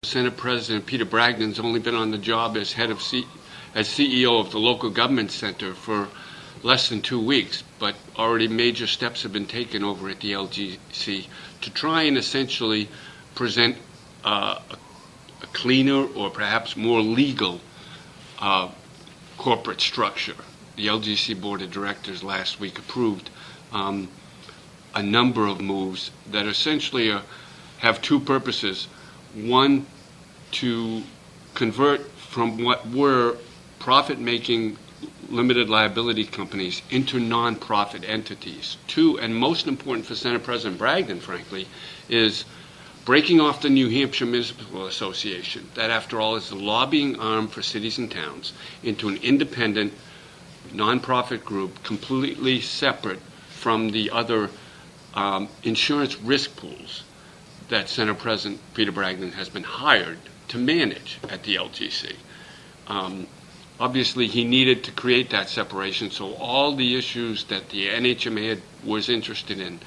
Senate President Peter Bragdon's only been on the job as as CEO of the Local Government Center for less than 2 weeks, but already major steps have been taken over at the LGC to try and essentially present a cleaner or perhaps more legal corporate structure. The LGC Board of Directors last week approved a number of moves that essentially have two purposes. One, to convert from what were profit-making limited liability companies into non-profit entities. Two, and most important for Senate President Bragdon, frankly, is breaking off the New Hampshire Municipal Association, that after all is the lobbying arm for cities and towns, into an independent non-profit group completely separate from the other insurance risk pools that Senate President Peter Bragdon has been hired to manage at the LGC. Obviously, he needed to create that separation, so all the issues that the NHMA was interested in,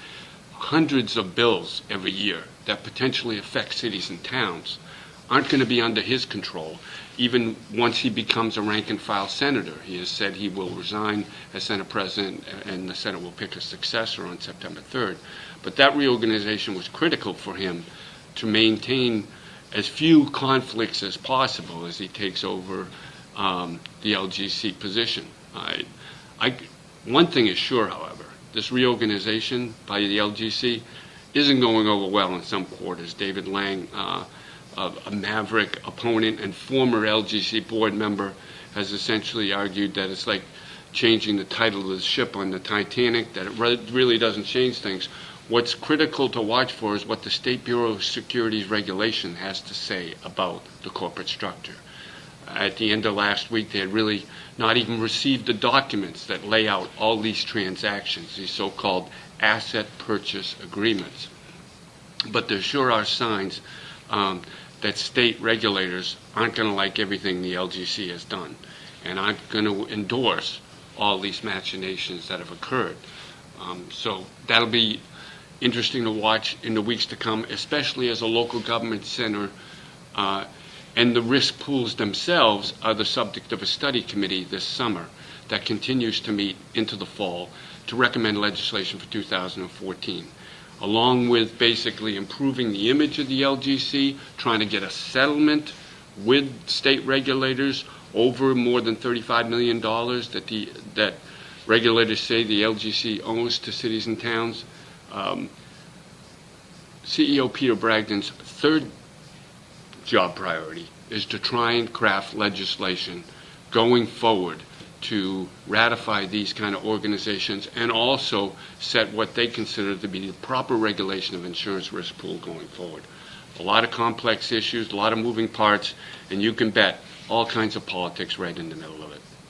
hundreds of bills every year that potentially affect cities and towns, aren't going to be under his control, even once he becomes a rank-and-file senator. He has said he will resign as Senate President, and the Senate will pick a successor on September 3rd. But that reorganization was critical for him to maintain as few conflicts as possible as he takes over the LGC position. One thing is sure, however, this reorganization by the LGC isn't going over well in some quarters. David Lang, a maverick opponent and former LGC board member, has essentially argued that it's like changing the title of the ship on the Titanic, that it really doesn't change things. What's critical to watch for is what the State Bureau of Securities regulation has to say about the corporate structure. At the end of last week, they had really not even received the documents that lay out all these transactions, these so-called asset purchase agreements. But there sure are signs that state regulators aren't going to like everything the LGC has done and aren't going to endorse all these machinations that have occurred. So that'll be interesting to watch in the weeks to come, especially as a local government center, and the risk pools themselves are the subject of a study committee this summer that continues to meet into the fall to recommend legislation for 2014, along with basically improving the image of the LGC, trying to get a settlement with state regulators over more than $35 million that regulators say the LGC owes to cities and towns. CEO Peter Bragdon's third job priority is to try and craft legislation going forward to ratify these kind of organizations and also set what they consider to be the proper regulation of insurance risk pool going forward. A lot of complex issues, a lot of moving parts, and you can bet all kinds of politics right in the middle of it.